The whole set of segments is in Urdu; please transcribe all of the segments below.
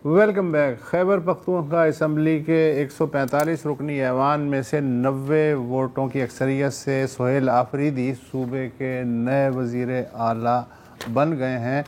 Welcome back. Khyber Pakhtunkhwa assembly کے 145 رکنی ایوان میں سے 90 ووٹوں کی اکثریت سے سہیل آفریدی صوبے کے نئے وزیر اعلیٰ بن گئے ہیں۔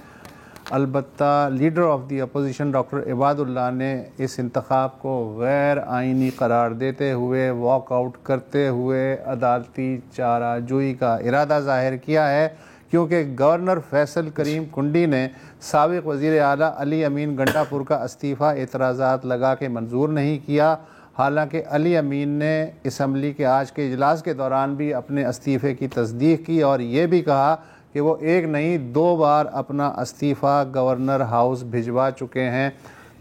البتہ leader of the opposition doctor عباد اللہ نے اس انتخاب کو غیر آئینی قرار دیتے ہوئے واک آؤٹ کرتے ہوئے عدالتی چارہ جوئی کا ارادہ ظاہر کیا ہے، کیونکہ گورنر فیصل کریم کنڈی نے سابق وزیر اعلیٰ علی امین گنڈا پور کا استعفیٰ اعتراضات لگا کے منظور نہیں کیا۔ حالانکہ علی امین نے اسمبلی کے آج کے اجلاس کے دوران بھی اپنے استعفے کی تصدیق کی اور یہ بھی کہا کہ وہ ایک نہیں 2 بار اپنا استعفیٰ گورنر ہاؤس بھجوا چکے ہیں۔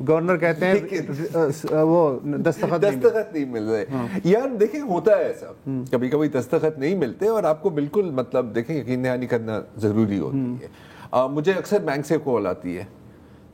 گورنر کہتے ہیں وہ دستخط نہیں مل رہے۔ یار دیکھیں ہوتا ہے ایسا، کبھی کبھی دستخط نہیں ملتے اور آپ کو بالکل مطلب دیکھیں یقین دہانی کرنا ضروری ہوتی ہے۔ مجھے اکثر بینک سے کال آتی ہے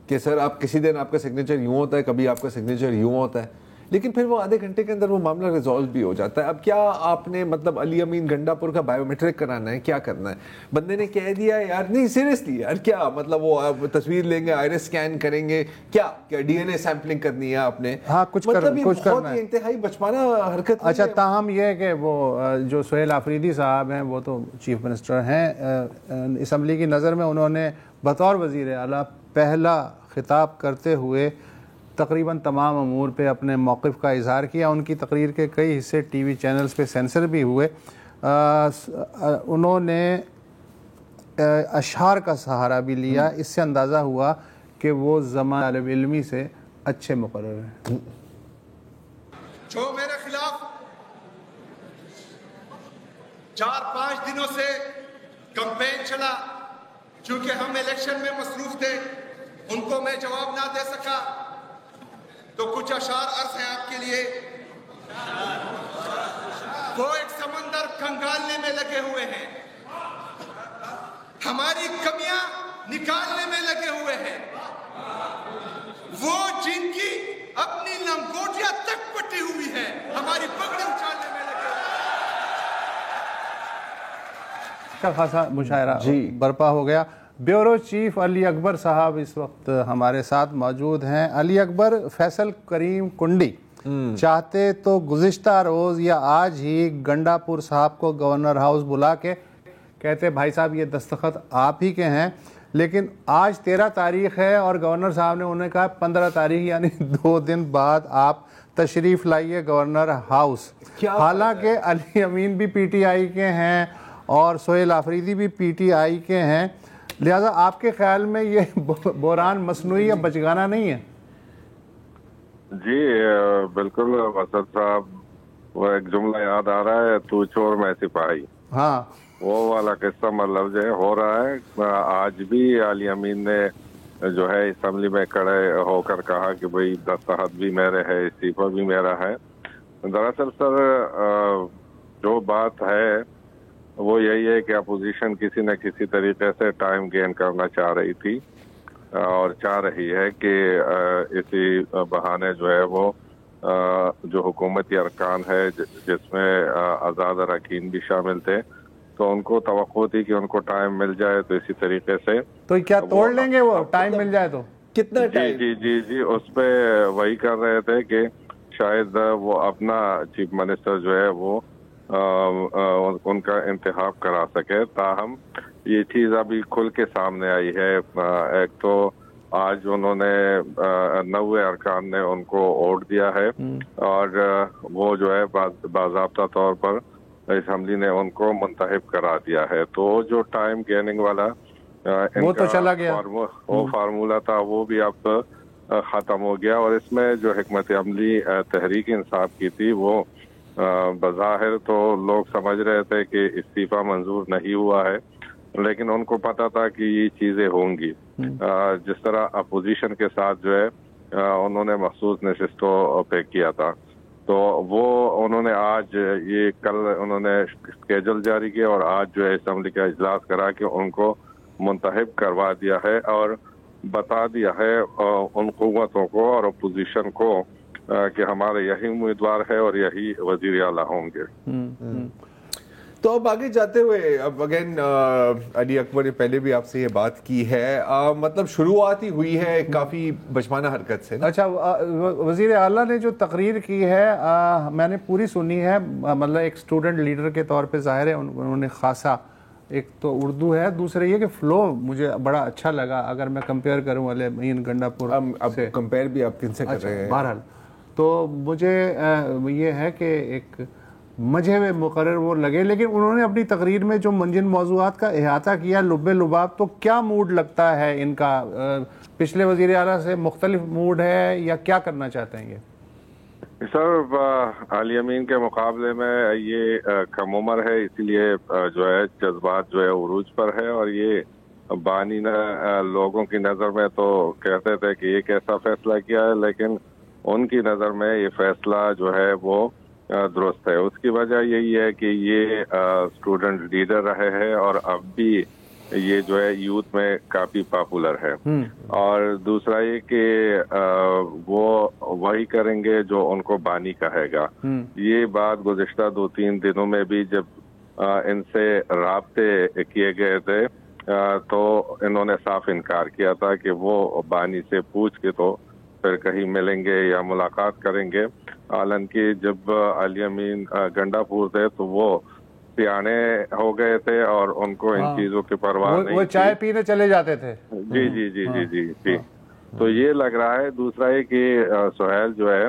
کہ سر آپ کسی دن آپ کا سگنیچر یوں ہوتا ہے، کبھی آپ کا سگنیچر یوں ہوتا ہے، لیکن پھر وہ آدھے گھنٹے کے اندر وہ معاملہ ریزالو بھی ہو جاتا ہے۔ اب کیا آپ نے مطلب علی امین گنڈا پور کا بایو میٹرک کرانا ہے، کیا کرنا ہے؟ بندے نے کہہ دیا یار نہیں سیریسلی یار کیا مطلب وہ تصویر لیں گے، آئرس اسکین کریں گے، کیا ڈی این اے سیمپلنگ کرنی ہے آپ نے؟ ہاں کچھ کرنا ہے، انتہائی بچپانہ حرکت۔ اچھا تاہم یہ کہ وہ جو سہیل آفریدی صاحب ہیں وہ تو چیف منسٹر ہیں، اسمبلی کی نظر میں انہوں نے بطور وزیر اعلیٰ پہلا خطاب کرتے ہوئے تقریباً تمام امور پہ اپنے موقف کا اظہار کیا۔ ان کی تقریر کے کئی حصے ٹی وی چینلز پہ سینسر بھی ہوئے۔ انہوں نے اشعار کا سہارا بھی لیا، اس سے اندازہ ہوا کہ وہ زمان طالب علمی سے اچھے مقرر ہیں۔ جو میرے خلاف 4-5 دنوں سے کمپین چلا، چونکہ ہم الیکشن میں مصروف تھے، ان کو میں جواب نہ دے سکا، تو کچھ اشعار عرض ہیں آپ کے لیے۔ وہ ایک سمندر کھنگالنے میں لگے ہوئے ہیں، ہماری کمیاں نکالنے میں لگے ہوئے ہیں، وہ جن کی اپنی لنگوٹیاں تک پٹی ہوئی ہے ہماری پگڑی اچھالنے میں لگے ہوئے ہیں۔ کا خاصا مشاعرہ برپا ہو گیا۔ بیورو چیف علی اکبر صاحب اس وقت ہمارے ساتھ موجود ہیں۔ علی اکبر، فیصل کریم کنڈی چاہتے تو گزشتہ روز یا آج ہی گنڈا پور صاحب کو گورنر ہاؤس بلا کے کہتے بھائی صاحب یہ دستخط آپ ہی کے ہیں، لیکن آج 13 تاریخ ہے اور گورنر صاحب نے انہیں کہا 15 تاریخ یعنی 2 دن بعد آپ تشریف لائیے گورنر ہاؤس۔ حالانکہ علی امین بھی پی ٹی آئی کے ہیں اور سہیل آفریدی بھی پی ٹی آئی کے ہیں، لہٰذا آپ کے خیال میں یہ بحران مصنوعی یا بچگانہ نہیں ہے؟ جی بالکل وسط صاحب، وہ ایک جملہ یاد آ رہا ہے، تو چور میں سپاہی، ہاں وہ والا قصہ مطلب جو ہو رہا ہے۔ آج بھی علی امین نے جو ہے اسمبلی میں کھڑے ہو کر کہا کہ بھئی دستخط بھی میرے ہے، استعفیٰ بھی میرا ہے۔ دراصل سر جو بات ہے وہ یہی ہے کہ اپوزیشن کسی نہ کسی طریقے سے ٹائم گین کرنا چاہ رہی تھی اور چاہ رہی ہے کہ اسی بہانے جو ہے وہ جو حکومتی ارکان ہے جس میں آزاد اراکین بھی شامل تھے، تو ان کو توقع تھی کہ ان کو ٹائم مل جائے، تو اسی طریقے سے تو کیا توڑ لیں گے وہ ٹائم مل جائے تو؟ کتنا ٹائم؟ جی اس پہ وہی کر رہے تھے کہ شاید وہ اپنا چیف منسٹر جو ہے وہ ان کا انتخاب کرا سکے۔ تاہم یہ چیز ابھی کھل کے سامنے آئی ہے۔ ایک تو آج انہوں نے 90 ارکان نے ان کو ووٹ دیا ہے اور وہ جو ہے باضابطہ طور پر اسمبلی نے ان کو منتخب کرا دیا ہے، تو جو ٹائم گیننگ والا وہ تو چلا گیا، وہ فارمولا تھا وہ بھی اب ختم ہو گیا۔ اور اس میں جو حکمت عملی تحریک انصاف کی تھی وہ بظاہر تو لوگ سمجھ رہے تھے کہ استعفیٰ منظور نہیں ہوا ہے، لیکن ان کو پتا تھا کہ یہ چیزیں ہوں گی۔ جس طرح اپوزیشن کے ساتھ جو ہے انہوں نے مخصوص نشستوں پہ کیا تھا، تو وہ انہوں نے آج یہ کل انہوں نے اسکیجول جاری کیا اور آج جو ہے اسمبلی کا اجلاس کرا کے ان کو منتخب کروا دیا ہے اور بتا دیا ہے ان قوتوں کو اور اپوزیشن کو کہ ہمارے یہی امیدوار ہے اور یہی وزیر اعلیٰ ہوں گے۔ تو اب آگے جاتے ہوئے اب اگین علی اکبر نے پہلے بھی آپ سے یہ بات کی ہے, مطلب شروعات ہی ہوئی ہے کافی بچپانہ حرکت سے. اچھا, وزیر اعلیٰ نے جو تقریر کی ہے میں نے پوری سنی ہے, مطلب ایک اسٹوڈنٹ لیڈر کے طور پہ ظاہر ہے انہوں نے خاصا, ایک تو اردو ہے, دوسرے یہ کہ فلو مجھے بڑا اچھا لگا اگر میں کمپیئر کروں علیمین گنڈا پور سے. کمپیئر بھی آپ کن سے کر رہے ہیں؟ بہرحال تو مجھے یہ ہے کہ ایک مجھے میں مقرر وہ لگے, لیکن انہوں نے اپنی تقریر میں جو جن موضوعات کا احاطہ کیا لب لباب, تو کیا موڈ لگتا ہے ان کا؟ پچھلے وزیر اعلیٰ سے مختلف موڈ ہے یا کیا کرنا چاہتے ہیں یہ؟ سر علی امین کے مقابلے میں یہ کم عمر ہے, اسی لیے جو ہے جذبات جو ہے عروج پر ہے, اور یہ بانی لوگوں کی نظر میں تو کہتے تھے کہ یہ کیسا فیصلہ کیا ہے, لیکن ان کی نظر میں یہ فیصلہ جو ہے وہ درست ہے. اس کی وجہ یہی ہے کہ یہ اسٹوڈنٹ لیڈر رہے ہیں اور اب بھی یہ جو ہے یوتھ میں کافی پاپولر ہے, اور دوسرا یہ کہ وہ وہی کریں گے جو ان کو بانی کہے گا. یہ بات گزشتہ 2-3 دنوں میں بھی جب ان سے رابطے کیے گئے تھے تو انہوں نے صاف انکار کیا تھا کہ وہ بانی سے پوچھ کے تو پھر کہیں ملیں گے یا ملاقات کریں گے. حالانکہ جب علی امین گنڈا پور تھے تو وہ سیانے ہو گئے تھے اور ان کو ان چیزوں کی پرواہ نہیں, وہ چائے پینے چلے جاتے تھے. جی جی جی جی جی جی تو یہ لگ رہا ہے. دوسرا ہے کہ سہیل جو ہے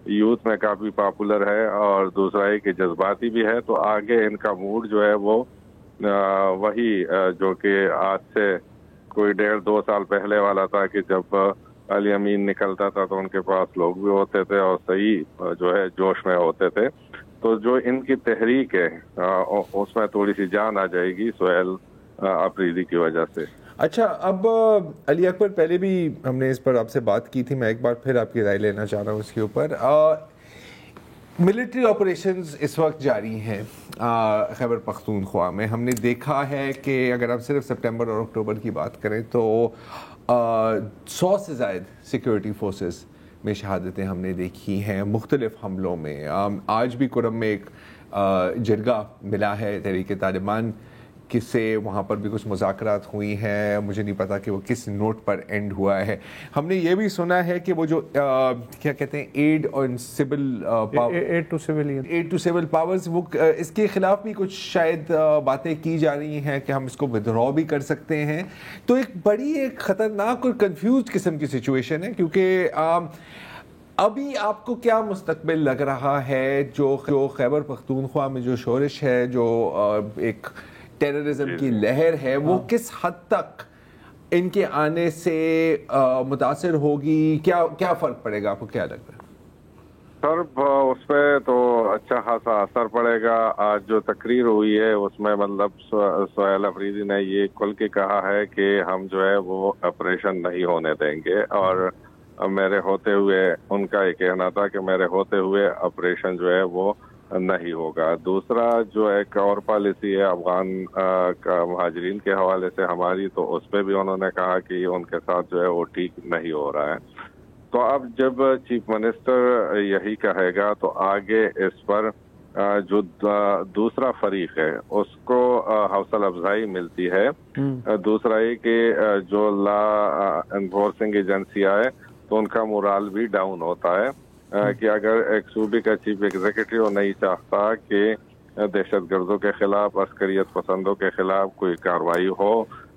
یوتھ میں کافی پاپولر ہے, اور دوسرا ہے کہ جذباتی بھی ہے, تو آگے ان کا موڈ جو ہے وہ وہی جو کہ آج سے کوئی 1.5-2 سال پہلے والا تھا کہ جب علی امین نکلتا تھا تو ان کے پاس لوگ بھی ہوتے تھے اور صحیح جو ہے جوش میں ہوتے تھے. تو جو ان کی تحریک ہے اس میں تھوڑی سی جان آ جائے گی سہیل آفریدی کی وجہ سے. اچھا, اب علی اکبر پہلے بھی ہم نے اس پر آپ سے بات کی تھی, میں ایک بار پھر آپ کی رائے لینا چاہ رہا ہوں اس کے اوپر. ملٹری آپریشنز اس وقت جاری ہیں خیبر پختونخوا میں. ہم نے دیکھا ہے کہ اگر آپ صرف سپٹمبر اور اکتوبر کی بات کریں تو 100 سے زائد سیکیورٹی فورسز میں شہادتیں ہم نے دیکھی ہیں مختلف حملوں میں. آج بھی کرم میں ایک جرگہ ملا ہے تحریک طالبان کس سے, وہاں پر بھی کچھ مذاکرات ہوئی ہیں, مجھے نہیں پتا کہ وہ کس نوٹ پر اینڈ ہوا ہے. ہم نے یہ بھی سنا ہے کہ وہ جو کیا کہتے ہیں ایڈ ٹو سول پاورز, وہ اس کے خلاف بھی کچھ شاید باتیں کی جا رہی ہیں کہ ہم اس کو ودرا بھی کر سکتے ہیں. تو ایک بڑی ایک خطرناک اور کنفیوز قسم کی سچویشن ہے, کیونکہ ابھی آپ کو کیا مستقبل لگ رہا ہے جو خیبر پختونخوا میں جو شورش ہے, جو ایک ٹیررزم کی لہر ہے, وہ کس حد تک ان کے آنے سے متاثر ہوگی؟ کیا فرق پڑے گا, آپ کو کیا لگتا ہے؟ سر اس پہ تو اچھا خاصا اثر پڑے گا. آج جو تقریر ہوئی ہے اس میں مطلب سہیل آفریدی نے یہ کھل کے کہا ہے کہ ہم جو ہے وہ آپریشن نہیں ہونے دیں گے, اور میرے ہوتے ہوئے ان کا یہ کہنا تھا کہ میرے ہوتے ہوئے آپریشن جو ہے وہ نہیں ہوگا. دوسرا جو ایک اور پالیسی ہے افغان مہاجرین کے حوالے سے ہماری, تو اس پہ بھی انہوں نے کہا کہ ان کے ساتھ جو ہے وہ ٹھیک نہیں ہو رہا ہے. تو اب جب چیف منسٹر یہی کہے گا تو آگے اس پر جو دوسرا فریق ہے اس کو حوصلہ افزائی ملتی ہے. دوسرا یہ کہ جو لا انفورسنگ ایجنسیاں ہے تو ان کا مورال بھی ڈاؤن ہوتا ہے کہ اگر ایک صوبے کا چیف ایگزیکٹو نہیں چاہتا کہ دہشت گردوں کے خلاف, عسکریت پسندوں کے خلاف کوئی کارروائی ہو,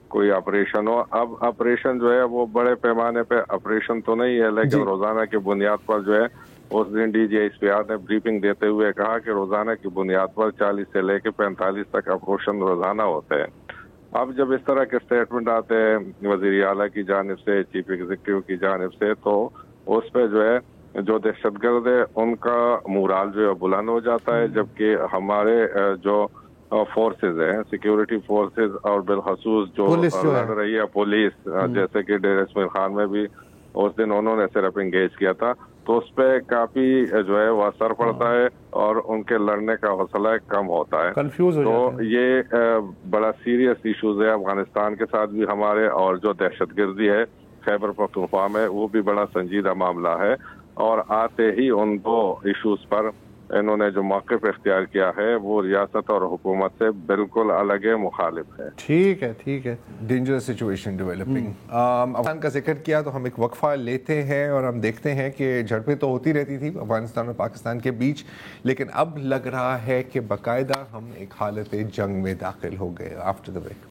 کوئی آپریشن ہو. اب آپریشن جو ہے وہ بڑے پیمانے پہ آپریشن تو نہیں ہے, لیکن روزانہ کی بنیاد پر جو ہے اس دن D G S P R نے بریفنگ دیتے ہوئے کہا کہ روزانہ کی بنیاد پر 40 سے لے کے 45 تک آپریشن روزانہ ہوتے ہیں. اب جب اس طرح کے اسٹیٹمنٹ آتے ہیں وزیر اعلیٰ کی جانب سے, چیف ایگزیکٹو کی جانب سے, تو اس پہ جو ہے جو دہشت گرد ہے ان کا مورال جو ہے بلند ہو جاتا ہے, جبکہ ہمارے جو فورسز ہیں سیکیورٹی فورسز اور بالخصوص جو لڑ رہی ہے پولیس, جیسے کہ ڈیر اسماعیل خان میں بھی اس دن انہوں نے صرف انگیج کیا تھا, تو اس پہ کافی جو ہے وہ اثر پڑتا ہے اور ان کے لڑنے کا حوصلہ کم ہوتا ہے. تو یہ بڑا سیریس ایشوز ہے افغانستان کے ساتھ بھی ہمارے, اور جو دہشت گردی ہے خیبر پختونخوا میں وہ بھی بڑا سنجیدہ معاملہ ہے, اور آتے ہی ان دو ایشوز پر انہوں نے جو موقف اختیار کیا ہے وہ ریاست اور حکومت سے بالکل الگ مخالف ہے. ٹھیک ہے ٹھیک ہے. Dangerous situation developing. افغانستان کا ذکر کیا تو ہم ایک وقفہ لیتے ہیں اور ہم دیکھتے ہیں کہ جھڑپیں تو ہوتی رہتی تھی افغانستان اور پاکستان کے بیچ، لیکن اب لگ رہا ہے کہ باقاعدہ ہم ایک حالت جنگ میں داخل ہو گئے. After the break.